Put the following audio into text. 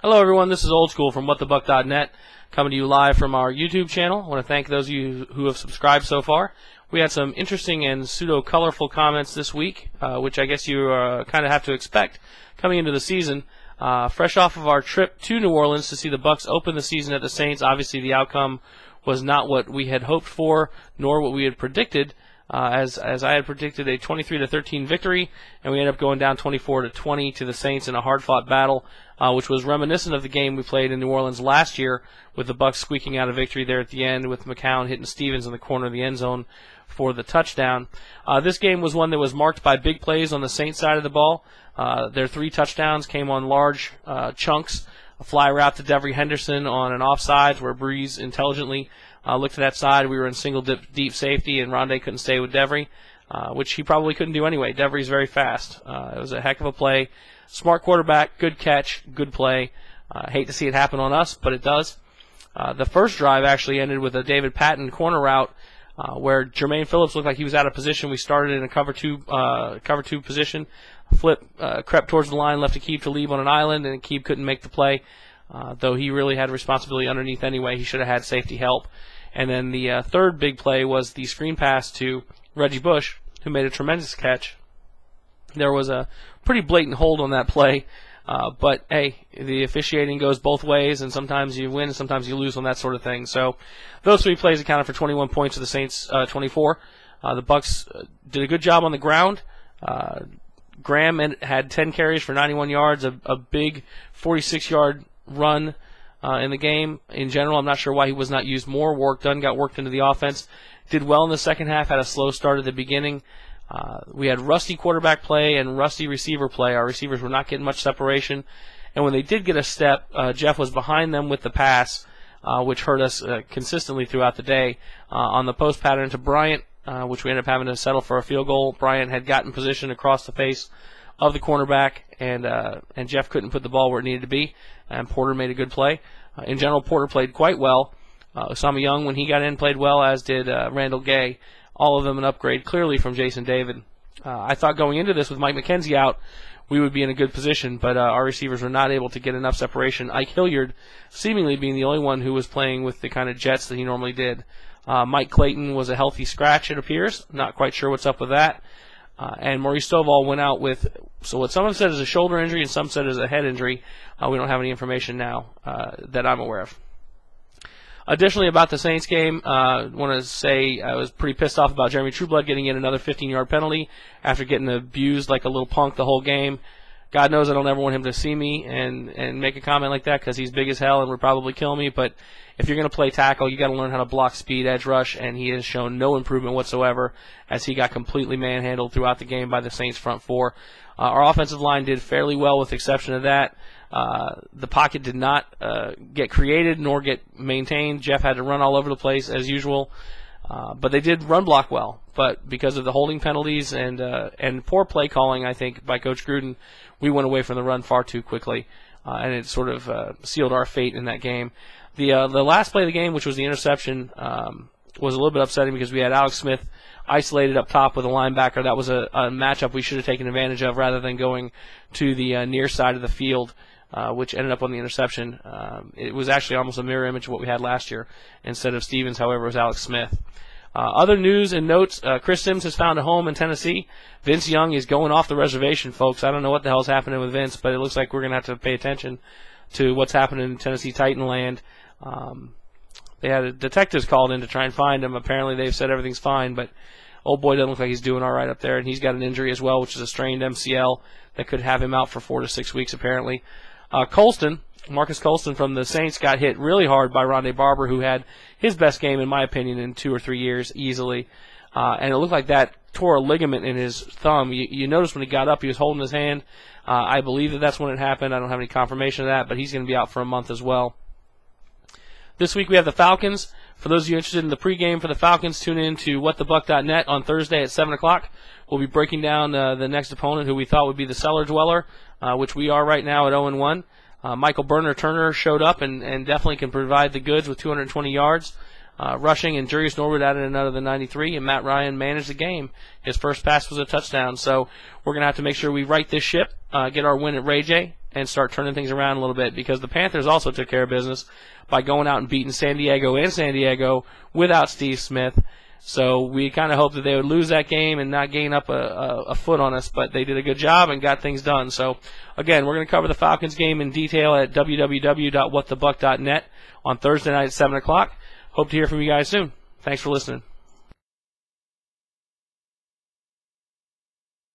Hello everyone, this is Old School from WhatTheBuck.net, coming to you live from our YouTube channel. I want to thank those of you who have subscribed so far. We had some interesting and pseudo-colorful comments this week, which I guess you kind of have to expect coming into the season. Fresh off of our trip to New Orleans to see the Bucks open the season at the Saints, obviously the outcome was not what we had hoped for, nor what we had predicted. As I had predicted, a 23-13 victory, and we ended up going down 24-20 to the Saints in a hard-fought battle, which was reminiscent of the game we played in New Orleans last year, with the Bucks squeaking out a victory there at the end, with McCown hitting Stevens in the corner of the end zone for the touchdown. This game was one that was marked by big plays on the Saints side of the ball. Their 3 touchdowns came on large chunks. A fly route to Devery Henderson on an offside where Breeze intelligently looked to that side. We were in single deep safety, and Rondé couldn't stay with Devery, which he probably couldn't do anyway. Devery's very fast. It was a heck of a play. Smart quarterback, good catch, good play. Hate to see it happen on us, but it does. The first drive actually ended with a David Patton corner route where Jermaine Phillips looked like he was out of position. We started in a cover two position. Flip crept towards the line, left Aqib Talib on an island, and Aqib couldn't make the play. Though he really had responsibility underneath anyway. He should have had safety help. And then the third big play was the screen pass to Reggie Bush, who made a tremendous catch. There was a pretty blatant hold on that play, but hey, the officiating goes both ways, and sometimes you win and sometimes you lose on that sort of thing. So those 3 plays accounted for 21 points to the Saints 24. The Bucks did a good job on the ground. Graham had 10 carries for 91 yards, a big 46-yard run in the game. In general, I'm not sure why he was not used more. Warrick Dunn got worked into the offense. Did well in the second half, had a slow start at the beginning. We had rusty quarterback play and rusty receiver play. Our receivers were not getting much separation. And when they did get a step, Jeff was behind them with the pass, which hurt us consistently throughout the day. On the post pattern to Bryant, which we ended up having to settle for a field goal, Bryant had gotten position across the face of the cornerback, and Jeff couldn't put the ball where it needed to be, and Porter made a good play. In general, Porter played quite well. Osama Young, when he got in, played well, as did Randall Gay. All of them an upgrade, clearly, from Jason David. I thought going into this with Mike McKenzie out, we would be in a good position, but our receivers were not able to get enough separation. Ike Hilliard seemingly being the only one who was playing with the kind of jets that he normally did. Mike Clayton was a healthy scratch, it appears. Not quite sure what's up with that. And Maurice Stovall went out with, so what some have said is a shoulder injury and some said is a head injury. We don't have any information now that I'm aware of. Additionally, about the Saints game, I want to say I was pretty pissed off about Jeremy Trueblood getting in another 15-yard penalty after getting abused like a little punk the whole game. God knows I don't ever want him to see me and make a comment like that, because he's big as hell and would probably kill me. But if you're going to play tackle, you got to learn how to block speed, edge rush, and he has shown no improvement whatsoever as he got completely manhandled throughout the game by the Saints front four. Our offensive line did fairly well with the exception of that. The pocket did not get created nor get maintained. Jeff had to run all over the place as usual. But they did run block well. But because of the holding penalties and poor play calling, I think, by Coach Gruden, we went away from the run far too quickly. And it sort of sealed our fate in that game. The last play of the game, which was the interception, was a little bit upsetting because we had Alex Smith isolated up top with a linebacker. That was a matchup we should have taken advantage of rather than going to the near side of the field, which ended up on the interception. It was actually almost a mirror image of what we had last year. Instead of Stevens, however, it was Alex Smith. Other news and notes, Chris Sims has found a home in Tennessee. Vince Young is going off the reservation, folks. I don't know what the hell's happening with Vince, but it looks like we're going to have to pay attention to what's happening in Tennessee Titan land. They had detectives called in to try and find him. Apparently they've said everything's fine, but old boy doesn't look like he's doing all right up there, and he's got an injury as well, which is a strained MCL that could have him out for 4 to 6 weeks apparently. Marcus Colston from the Saints got hit really hard by Rondé Barber, who had his best game, in my opinion, in 2 or 3 years easily. And it looked like that tore a ligament in his thumb. You notice when he got up, he was holding his hand. I believe that that's when it happened. I don't have any confirmation of that, but he's going to be out for a month as well. This week we have the Falcons. For those of you interested in the pregame for the Falcons, tune in to WhatTheBuck.net on Thursday at 7 o'clock. We'll be breaking down the next opponent, who we thought would be the Cellar Dweller, which we are right now at 0-1. Michael Turner showed up and definitely can provide the goods with 220 yards rushing, and Jurius Norwood added another 93, and Matt Ryan managed the game. His first pass was a touchdown, so we're going to have to make sure we right this ship, get our win at Ray J, and start turning things around a little bit, because the Panthers also took care of business by going out and beating San Diego without Steve Smith. So we kind of hoped that they would lose that game and not gain up a foot on us, but they did a good job and got things done. So, again, we're going to cover the Falcons game in detail at www.whatthebuck.net on Thursday night at 7 o'clock. Hope to hear from you guys soon. Thanks for listening.